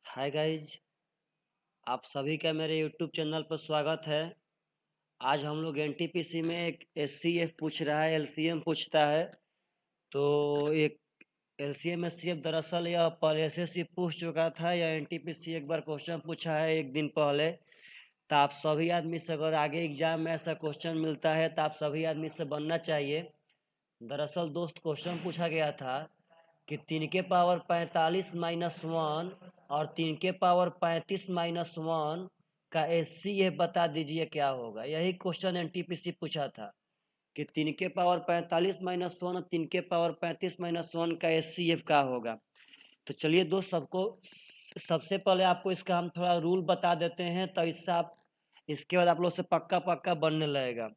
Hi guys, आप सभी का मेरे यूट्यूब चैनल पर स्वागत है। आज हम लोग एनटीपीसी में एक एससीएफ पूछ रहा है, एलसीएम पूछता है। तो एक एलसीएम एससीएफ दरअसल यह पहले से ही पूछ चुका था। यह एनटीपीसी एक बार क्वेश्चन पूछा है एक दिन पहले। तो आप सभी आदमी से अगर आगे एग्जाम में ऐसा क्वेश्चन मिलता है तो आप सभी आदमी से बनना चाहिए। दरअसल दोस्त क्वेश्चन पूछा गया था कि 3 के पावर 45 - 1 और 3 के पावर 35 - 1 का एचसीएफ बता दीजिए क्या होगा। यही क्वेश्चन एनटीपीसी पूछा था कि 3 के पावर 45 - 1 और 3 के पावर 35 - 1 का एचसीएफ क्या होगा। तो चलिए दोस्त, सबसे पहले आपको इसका हम थोड़ा रूल बता देते हैं, तो इससे आप इसके बाद आप लोग से पक्का पक्का बनने लगेगा।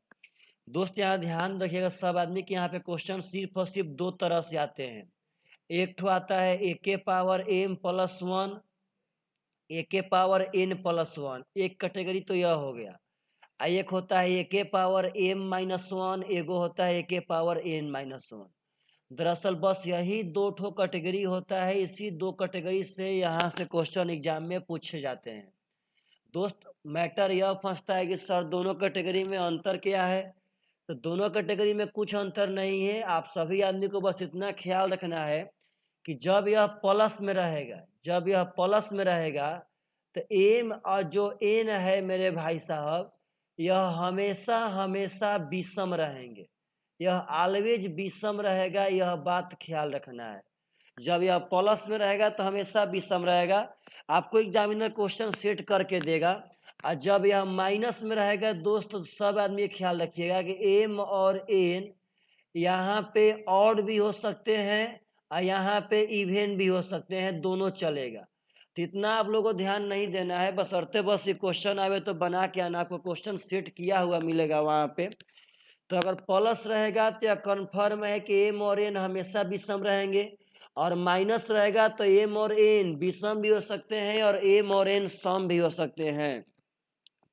दोस्त यहाँ ध्यान रखिएगा सब आदमी कि यहाँ पे क्वेश्चन सिर्फ और सिर्फ दो तरह से आते हैं। एक ठो आता है A के पावर M+1, A के पावर N+1, एक कैटेगरी तो यह हो गया। एक होता है A के पावर M-1, एगो होता है A के पावर N-1। दरअसल बस यही दो ठो कैटेगरी होता है। इसी दो कैटेगरी से यहाँ से क्वेश्चन एग्जाम में पूछे जाते हैं। दोस्त मैटर यह फंसता है कि सर दोनों कैटेगरी में अंतर क्या है। तो दोनों कैटेगरी में कुछ अंतर नहीं है। आप सभी आदमी को बस इतना ख्याल रखना है कि जब यह प्लस में रहेगा तो एम और जो एन है मेरे भाई साहब, यह हमेशा हमेशा विषम रहेंगे। यह ऑलवेज विषम रहेगा, यह बात ख्याल रखना है। जब यह प्लस में रहेगा तो हमेशा विषम रहेगा, आपको एग्जामिनर क्वेश्चन सेट करके देगा। और जब यह माइनस में रहेगा दोस्त, सब आदमी ख्याल रखिएगा कि एम और एन यहाँ पे ऑड भी हो सकते हैं और यहाँ पे इवेन भी हो सकते हैं, दोनों चलेगा। तो इतना आप लोगों को ध्यान नहीं देना है, बशर्ते बस ये क्वेश्चन आवे तो बना के आना, आपको क्वेश्चन सेट किया हुआ मिलेगा वहाँ पे। तो अगर प्लस रहेगा तो यह कन्फर्म है कि एम और एन हमेशा विषम रहेंगे, और माइनस रहेगा तो एम और एन विषम भी हो सकते हैं और एम और एन सम भी हो सकते हैं।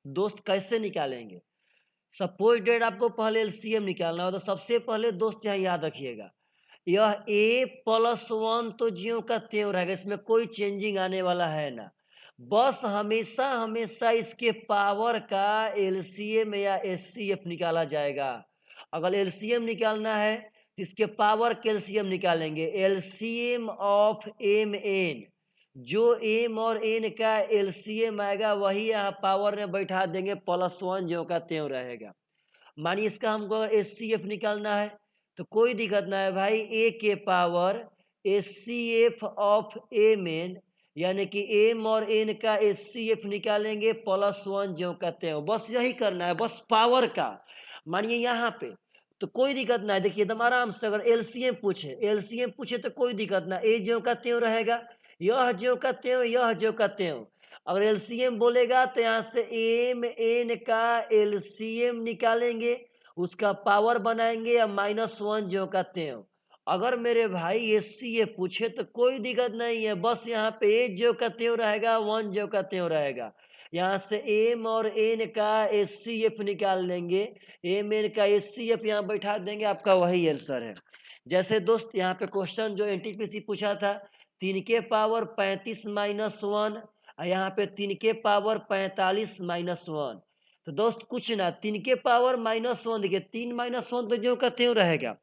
दोस्त कैसे निकालेंगे? सपोज डेट आपको पहले एलसीएम निकालना हो तो सबसे पहले दोस्त यहाँ याद रखिएगा, यह A+1 तो ज्यों का त्यों रहेगा, इसमें कोई चेंजिंग आने वाला है ना। बस हमेशा हमेशा इसके पावर का एलसीएम या एचसीएफ निकाला जाएगा। अगर एलसीएम निकालना है तो इसके पावर के एलसीएम निकालेंगे, एलसीएम ऑफ एम एन। जो एम और एन का एलसीएम आएगा वही यहाँ पावर में बैठा देंगे, +1 ज्यों का त्यों रहेगा। मानिए इसका हमको एच सी एफ निकालना है तो कोई दिक्कत ना है भाई, ए के power H C F of m n, यानी कि एम और एन का एच सी एफ निकालेंगे, +1 ज्यों कहते हो। बस यही करना है, बस पावर का। मानिए यहाँ पे तो कोई दिक्कत ना है, देखिए एकदम आराम से। अगर एलसीएम पूछे तो कोई दिक्कत ना, ए ज्यों का त्यों रहेगा, यह ज्यों का त्यों, यह ज्यों का त्यों। अगर एलसीएम बोलेगा तो यहाँ से एम एन का एलसीएम निकालेंगे, उसका पावर बनाएंगे या -1 ज्यों का त्यों। अगर मेरे भाई एस सी ए पूछे तो कोई दिक्कत नहीं है, बस यहाँ पे ए ज्यों का त्यों रहेगा, 1 ज्यों का त्यों रहेगा। यहाँ से एम और एन का एस सी एफ निकाल लेंगे, एम एन का एस सी एफ यहाँ बैठा देंगे, आपका वही आंसर है। जैसे दोस्त यहाँ पे क्वेश्चन जो एनटीपीसी पूछा था, 3 के पावर 35 - 1, यहाँ पे 3 के पावर 45 - 1। तो दोस्त कुछ ना, 3 के पावर -1, देखिए 3 - 1 तो जो का त्यों रहेगा।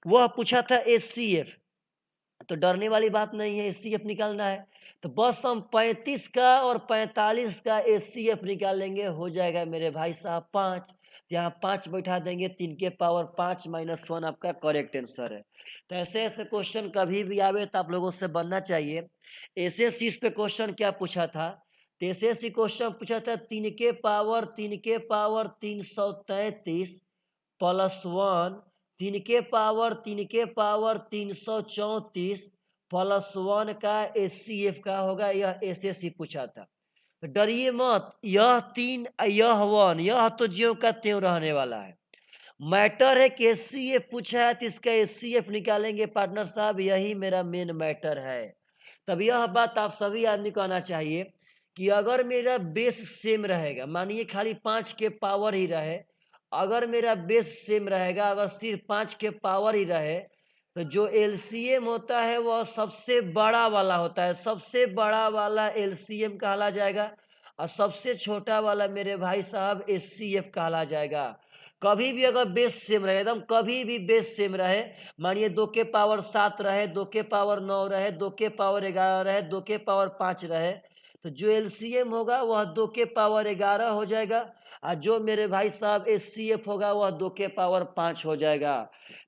वह पूछा था एस सी एफ, तो डरने वाली बात नहीं है, एस सी एफ निकालना है तो बस हम 35 का और 45 का एस सी एफ निकालेंगे, हो जाएगा मेरे भाई साहब 5। यहाँ 5 बैठा देंगे, 3 के पावर 5 - 1 आपका करेक्ट आंसर है। तो ऐसे ऐसे क्वेश्चन कभी भी आवे तो आप लोगों से बनना चाहिए। एसएससी पे क्वेश्चन क्या पूछा था, तो एसएससी क्वेश्चन पूछा था 3 के पावर 333 +1, 3 के पावर 334 +1 का एचसीएफ का होगा, यह एसएससी पूछा था। तो डरिए मत, यह 3 यह 1, यह तो ज्यों का त्यों रहने वाला है। मैटर है कि एचसीएफ पूछा है तो इसका एचसीएफ निकालेंगे पार्टनर साहब, यही मेरा मेन मैटर है। तब यह बात आप सभी आदमी को आना चाहिए कि अगर मेरा बेस सेम रहेगा, मानिए खाली 5 के पावर ही रहे, अगर मेरा बेस सेम रहेगा, अगर सिर्फ 5 के पावर ही रहे तो जो एलसीएम होता है वह सबसे बड़ा वाला होता है, सबसे बड़ा वाला एलसीएम कहला जाएगा और सबसे छोटा वाला मेरे भाई साहब एचसीएफ कहला जाएगा। कभी भी अगर बेस सेम रहे, एकदम कभी भी बेस सेम रहे, मानिए 2 के पावर 7 रहे, 2 के पावर 9 रहे, 2 के पावर 11 रहे, 2 के पावर 5 रहे, तो जो एलसीएम होगा वह 2 के पावर 11 हो जाएगा और जो मेरे भाई साहब एचसीएफ होगा वह 2 के पावर 5 हो जाएगा।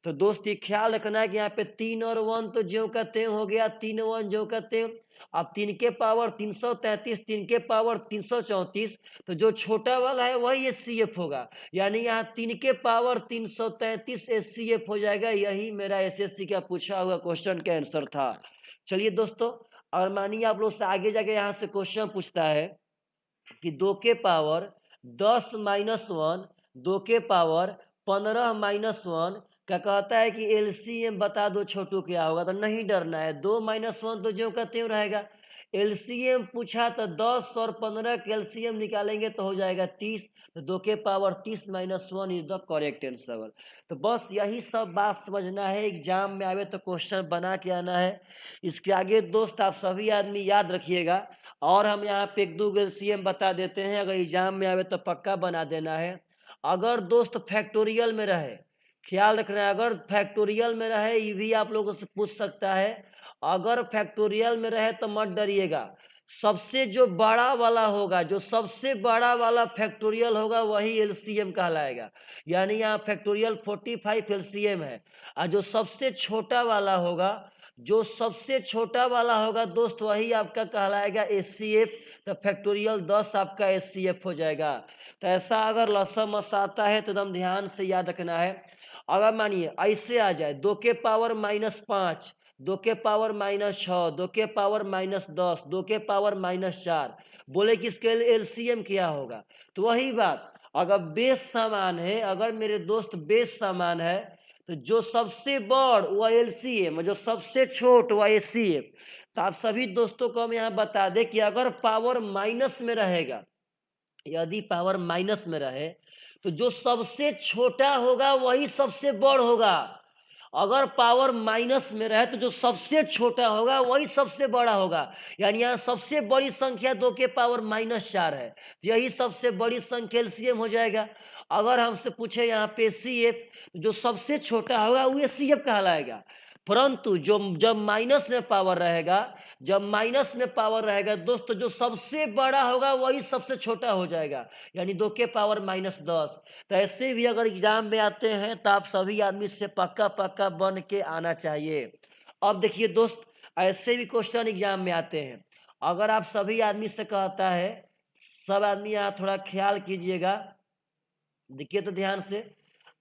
तो दोस्त ये ख्याल रखना है कि यहाँ पे 3 और 1 तो ज्यों का त्यों हो गया, 3 1 ज्यों का त्यों। अब 3 के पावर 333, 3 के पावर 334, तो जो छोटा वाला है वही एचसीएफ होगा, यानी यहाँ 3 के पावर 333 एचसीएफ हो जाएगा। यही मेरा एसएससी का पूछा हुआ क्वेश्चन का आंसर था। चलिए दोस्तों, और मानिए आप लोग से आगे जाके यहाँ से क्वेश्चन पूछता है कि 2 के पावर 10 माइनस 1, 2 के पावर 15 माइनस 1 क्या कहता है कि एलसीएम बता दो छोटू क्या होगा। तो नहीं डरना है, 2 माइनस 1 तो ज्यों का त्यों रहेगा। एलसीएम पूछा तो 10 और 15 का एलसीएम निकालेंगे तो हो जाएगा 30, तो 2 के power 30 minus 1 is the correct answer. तो बस यही सब बात समझना है, एग्जाम में आवे तो क्वेश्चन बना के आना है। इसके आगे दोस्त आप सभी आदमी याद रखिएगा, और हम यहाँ पे 1 2 एलसीएम बता देते हैं, अगर एग्जाम में आवे तो पक्का बना देना है। अगर दोस्त फैक्टोरियल में रहे, ख्याल रखना है, अगर फैक्टोरियल में रहे ये भी आप लोगों से पूछ सकता है, अगर फैक्टोरियल में रहे तो मत डरिएगा। सबसे जो बड़ा वाला होगा, जो सबसे बड़ा वाला फैक्टोरियल होगा वही एलसीएम कहलाएगा, यानी यहाँ फैक्टोरियल 45 एलसीएम है। और जो सबसे छोटा वाला होगा, जो सबसे छोटा वाला होगा दोस्त वही आपका कहलाएगा एचसीएफ, तो फैक्टोरियल 10 आपका एचसीएफ हो जाएगा। तो ऐसा अगर लसम आता है तो एकदम ध्यान से याद रखना है। अगर मानिए ऐसे आ जाए 2 के पावर -5, 2 के पावर -6, 2 के पावर -10, 2 के पावर -4, बोले कि इसके एलसीएम क्या होगा। तो वही बात, अगर बेस समान है, अगर मेरे दोस्त बेस समान है, तो जो सबसे बड़ वह एलसीएम, जो सबसे छोट वह एचसीएफ। तो आप सभी दोस्तों को हम यहाँ बता दें कि अगर पावर माइनस में रहेगा, यदि पावर माइनस में रहे तो जो सबसे छोटा होगा वही सबसे बड़ होगा। अगर पावर माइनस में रहे तो जो सबसे छोटा होगा वही सबसे बड़ा होगा, यानी यहाँ सबसे बड़ी संख्या 2 के पावर -4 है, यही सबसे बड़ी संख्या एलसीएम हो जाएगा। अगर हमसे पूछे यहाँ पे सीएफ, जो सबसे छोटा होगा वो सीएफ कहलाएगा। परंतु जो जब माइनस में पावर रहेगा, जब माइनस में पावर रहेगा दोस्तों, जो सबसे बड़ा होगा वही सबसे छोटा हो जाएगा, यानी 2 के पावर -10। तो ऐसे भी अगर एग्जाम में आते हैं तो आप सभी आदमी से पक्का पक्का बन के आना चाहिए। अब देखिए दोस्त, ऐसे भी क्वेश्चन एग्जाम में आते हैं, अगर आप सभी आदमी से कहता है, सब आदमी यहाँ थोड़ा ख्याल कीजिएगा, देखिए तो ध्यान से,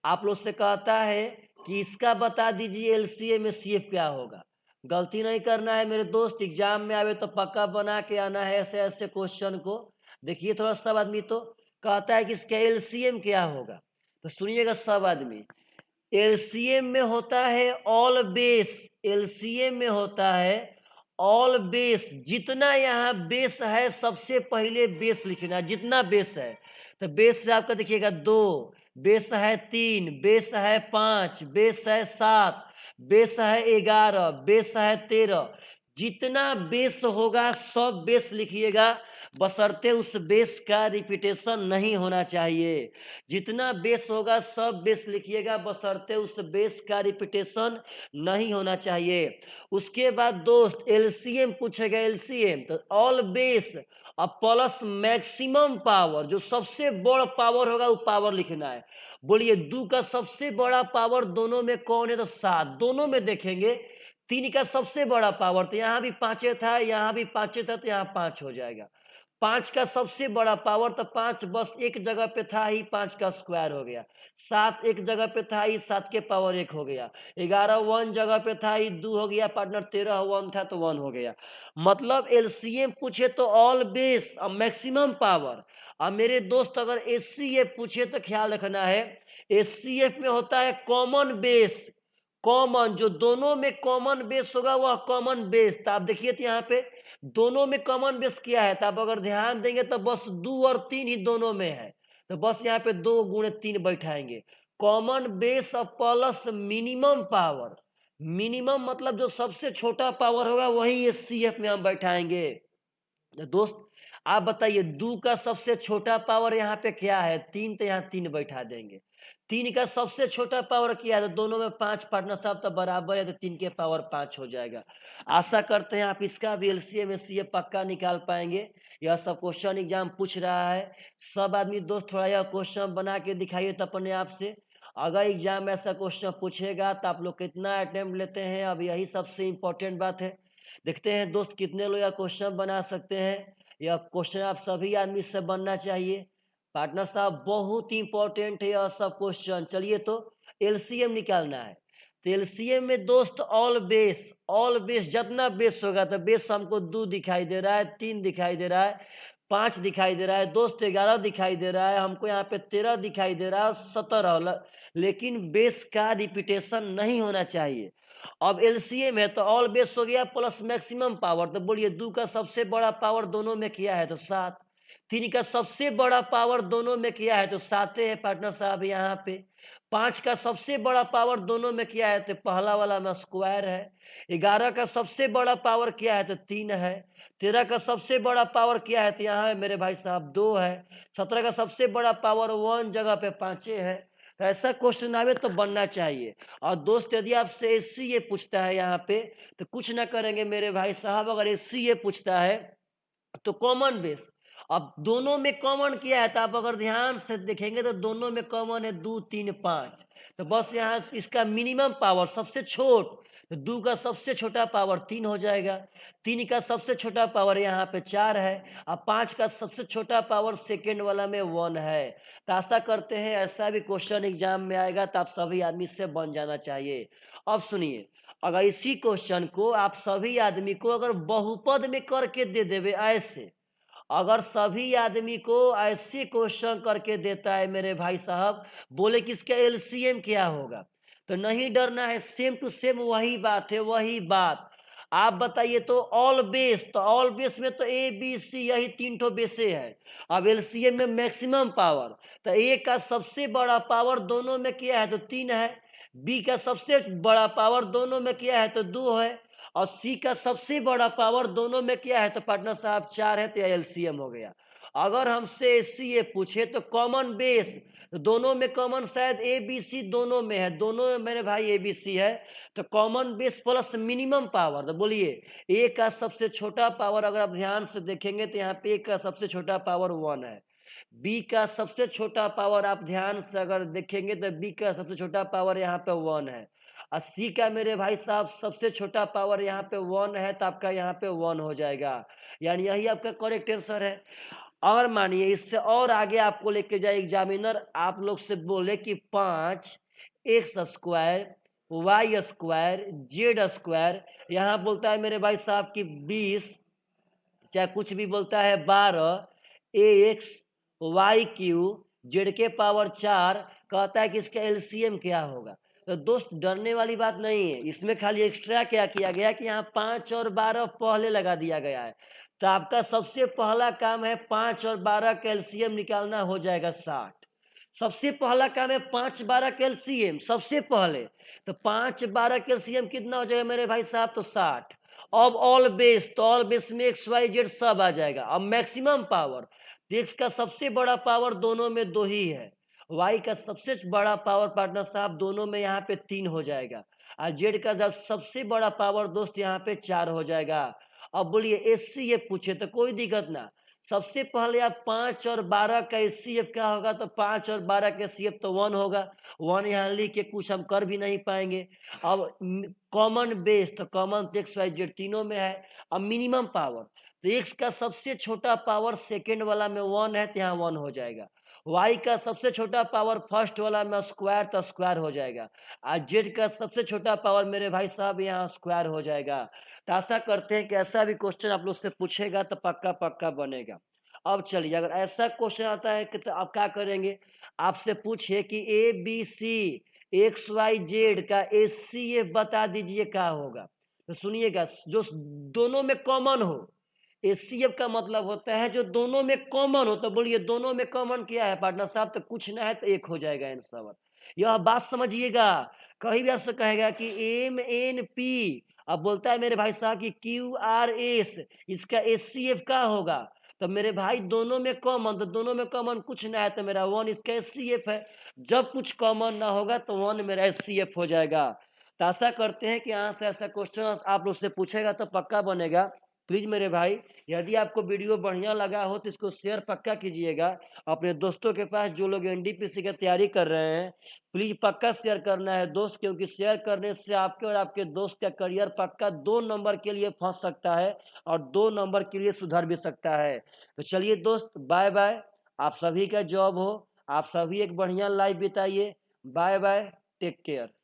आप लोग से कहता है कि इसका बता दीजिए एलसीएम में सीएफ क्या होगा। गलती नहीं करना है मेरे दोस्त, एग्जाम में आवे तो पक्का बना के आना है ऐसे ऐसे क्वेश्चन को। देखिए थोड़ा सब आदमी तो कहता है कि इसका एलसीएम क्या होगा, तो सुनिएगा सब आदमी। एलसीएम में होता है ऑल बेस, एलसीएम में होता है ऑल बेस। जितना यहाँ बेस है सबसे पहले बेस लिखना, जितना बेस है। तो बेस से आपका देखिएगा 2, बेस है 3, बेस है 5, बेस है 7, बेस है 11, बेस है 13। जितना बेस होगा सब बेस लिखिएगा, बशर्ते उस बेस का रिपीटेशन नहीं होना चाहिए। जितना बेस होगा सब बेस लिखिएगा, बशर्ते उस बेस का रिपीटेशन नहीं होना चाहिए। उसके बाद दोस्त एलसीएम पूछेगा, एलसीएम तो ऑल बेस अब प्लस मैक्सिमम पावर, जो सबसे बड़ा पावर होगा वो पावर लिखना है। बोलिए 2 का सबसे बड़ा पावर दोनों में कौन है, तो 7। दोनों में देखेंगे 3 का सबसे बड़ा पावर, तो यहाँ भी 5 था, यहाँ भी 5 था, तो यहाँ 5 हो जाएगा। 5 का सबसे बड़ा पावर, तो 5 बस एक जगह पे था ही, 5 का स्क्वायर हो गया। 7 एक जगह पे था ही, 7 के पावर 1 हो गया। 11 1 जगह पे था ही, 2 हो गया पार्टनर। 13 1 था तो 1 हो गया। मतलब एलसीएम पूछे तो ऑल बेस और मैक्सिमम पावर। और मेरे दोस्त अगर एचसीएफ पूछे तो ख्याल रखना है, एचसीएफ में होता है कॉमन बेस। कॉमन, जो दोनों में कॉमन बेस होगा वह कॉमन बेस। तो आप देखिए तो यहाँ पे दोनों में कॉमन बेस क्या है, तो आप अगर ध्यान देंगे तो बस 2 और 3 ही दोनों में है, तो बस यहाँ पे 2 गुणे 3 बैठाएंगे। कॉमन बेस और प्लस मिनिमम पावर, मिनिमम मतलब जो सबसे छोटा पावर होगा वही एचसीएफ में हम बैठाएंगे। तो दोस्त आप बताइए 2 का सबसे छोटा पावर यहाँ पे क्या है? 3, तो यहाँ 3 बैठा देंगे। 3 का सबसे छोटा पावर क्या है? तो दोनों में 5 पार्टनर साहब तो बराबर है, तो 3 के पावर 5 हो जाएगा। आशा करते हैं आप इसका भी एलसीएम एचसीएफ पक्का निकाल पाएंगे। यह सब क्वेश्चन एग्जाम पूछ रहा है। सब आदमी दोस्त थोड़ा यह क्वेश्चन बना के दिखाइए तो अपने आप से। अगर एग्जाम में ऐसा क्वेश्चन पूछेगा तो आप लोग कितना अटेम्प्ट लेते हैं, अब यही सबसे इम्पोर्टेंट बात है। देखते हैं दोस्त कितने लोग यह क्वेश्चन बना सकते हैं। यह क्वेश्चन आप सभी आदमी से बनना चाहिए। पार्टनर साहब बहुत इंपॉर्टेंट है यह सब क्वेश्चन। चलिए तो एलसीएम निकालना है। तो एलसीएम में दोस्त ऑल बेस जितना बेस होगा, तो बेस हमको 2 दिखाई दे रहा है, 3 दिखाई दे रहा है, 5 दिखाई दे रहा है, दोस्त 11 दिखाई दे रहा है, हमको यहाँ पे 13 दिखाई दे रहा है, 17, लेकिन बेस का रिपीटेशन नहीं होना चाहिए। अब एलसीएम है तो ऑल बेस हो गया प्लस मैक्सिमम पावर। तो बोलिए 2 का सबसे बड़ा पावर दोनों में किया है तो 7, 3 का सबसे बड़ा पावर दोनों में किया है तो 7 है पार्टनर साहब यहाँ पे। 5 का सबसे बड़ा पावर दोनों में किया है तो पहला वाला में स्क्वायर है। 11 का सबसे बड़ा पावर किया है तो 3 है। 13 का सबसे बड़ा पावर किया है तो यहाँ है मेरे भाई साहब 2 है। 17 का सबसे बड़ा पावर 1 जगह पे 5 है। तो ऐसा क्वेश्चन आवे तो बनना चाहिए। और दोस्त यदि आपसे एससी ये पूछता है यहाँ पे, तो कुछ ना करेंगे मेरे भाई साहब। अगर एससी ये पूछता है तो कॉमन बेस, अब दोनों में कॉमन क्या है? तो आप अगर ध्यान से देखेंगे तो दोनों में कॉमन है 2, 3, 5। तो बस यहाँ इसका मिनिमम पावर सबसे छोट, तो 2 का सबसे छोटा पावर 3 हो जाएगा। 3 का सबसे छोटा पावर यहाँ पे 4 है। और 5 का सबसे छोटा पावर सेकेंड वाला में 1 है। तो आशा करते हैं ऐसा भी क्वेश्चन एग्जाम में आएगा तो आप सभी आदमी से बन जाना चाहिए। अब सुनिए, अगर इसी क्वेश्चन को आप सभी आदमी को अगर बहुपद में करके दे देवे ऐसे, अगर सभी आदमी को ऐसे क्वेश्चन करके देता है मेरे भाई साहब, बोले कि इसका एलसीएम क्या होगा, तो नहीं डरना है। सेम टू सेम वही बात है, वही बात। आप बताइए तो ऑल बेस, तो ऑल बेस में तो ए बी सी यही 3 ठो बेसे है। अब एलसीएम में मैक्सिमम पावर, तो ए का सबसे बड़ा पावर दोनों में क्या है तो 3 है। बी का सबसे बड़ा पावर दोनों में क्या है तो 2 है। और सी का सबसे बड़ा पावर दोनों में क्या है तो पार्टनर साहब 4 है। तो एलसीएम हो गया। अगर हमसे सी ये पूछे तो कॉमन बेस, तो दोनों में कॉमन शायद ए बी सी दोनों में है, दोनों में मेरे भाई ए बी सी है। तो common base plus minimum power, तो बोलिए ए का सबसे छोटा पावर अगर आप ध्यान से देखेंगे तो यहाँ पे ए का सबसे छोटा पावर 1 है। बी का सबसे छोटा पावर आप ध्यान से अगर देखेंगे तो बी का सबसे छोटा पावर यहाँ पे 1 है। और सी का मेरे भाई साहब सबसे छोटा पावर यहाँ पे 1 है, तो आपका यहाँ पे 1 हो जाएगा। यानी यही आपका करेक्ट आंसर है। और मानिए इससे और आगे आपको लेके जाए एग्जामिनर, आप लोग से बोले कि 5 x square y square z square, यहाँ बोलता है मेरे भाई साहब कि 20, चाहे कुछ भी बोलता है 12 ए एक्स वाई क्यू जेड के पावर 4, कहता है कि इसका एलसीएम क्या होगा। तो दोस्त डरने वाली बात नहीं है, इसमें खाली एक्स्ट्रा क्या किया गया कि यहाँ 5 और 12 पहले लगा दिया गया है। तो आपका सबसे पहला काम है 5 और 12 का एलसीएम निकालना, हो जाएगा 60। सबसे पहला काम है 5, 12 का एलसीएम सबसे पहले। तो 5, 12 का एलसीएम कितना हो जाएगा मेरे भाई साहब तो 60। अब ऑल बेस, तो ऑल बेस में एक्स वाई जेड सब आ जाएगा। अब मैक्सिमम पावर, तो एक्स का सबसे बड़ा पावर दोनों में 2 ही है। वाई का सबसे बड़ा पावर पार्टनर साहब दोनों में यहाँ पे 3 हो जाएगा। और जेड का जब सबसे बड़ा पावर दोस्त यहाँ पे 4 हो जाएगा। अब बोलिए एससी ये पूछे तो कोई दिक्कत ना, सबसे पहले आप 5 और 12 का एचसीएफ क्या होगा, तो 5 और 12 का एचसीएफ तो 1 होगा। 1 यहाँ लिख के कुछ हम कर भी नहीं पाएंगे। अब कॉमन बेस, तो कॉमन एक्स वाई जेड तीनों में है। अब मिनिमम पावर, तो एक्स का सबसे छोटा पावर सेकेंड वाला में 1 है, तो यहाँ 1 हो जाएगा। वाई का सबसे छोटा पावर फर्स्ट वाला में स्क्वायर, तो स्क्वायर हो जाएगा। और जेड का सबसे छोटा पावर मेरे भाई साहब यहाँ स्क्वायर हो जाएगा। तो आशा करते हैं कि ऐसा भी क्वेश्चन आप लोग से पूछेगा तो पक्का पक्का बनेगा। अब चलिए, अगर ऐसा क्वेश्चन आता है कि तो आप क्या करेंगे, आपसे पूछे कि a b c x y z का एचसीएफ बता दीजिए क्या होगा। तो सुनिएगा, जो दोनों में कॉमन हो, एचसीएफ का मतलब होता है जो दोनों में कॉमन हो। तो बोलिए दोनों में कॉमन क्या है पार्टनर साहब, तो कुछ ना है तो 1 हो जाएगा आंसर। यह बात समझिएगा, कहीं भी आपसे कहेगा कि MNP, अब बोलता है मेरे भाई साहब कि QRS, इसका HCF क्या होगा? तो मेरे भाई दोनों में कॉमन, तो दोनों में कॉमन कुछ ना है तो मेरा 1 इसका HCF है। जब कुछ कॉमन ना होगा तो 1 मेरा HCF हो जाएगा। तो आशा करते हैं कि यहाँ से ऐसा क्वेश्चन आप लोग से पूछेगा तो पक्का बनेगा। प्लीज मेरे भाई, यदि आपको वीडियो बढ़िया लगा हो तो इसको शेयर पक्का कीजिएगा अपने दोस्तों के पास, जो लोग NDPC की तैयारी कर रहे हैं। प्लीज पक्का शेयर करना है दोस्त, क्योंकि शेयर करने से आपके और आपके दोस्त का करियर पक्का 2 नंबर के लिए फंस सकता है और 2 नंबर के लिए सुधर भी सकता है। तो चलिए दोस्त, बाय बाय। आप सभी का जॉब हो, आप सभी एक बढ़िया लाइफ बिताइए। Bye bye, take care.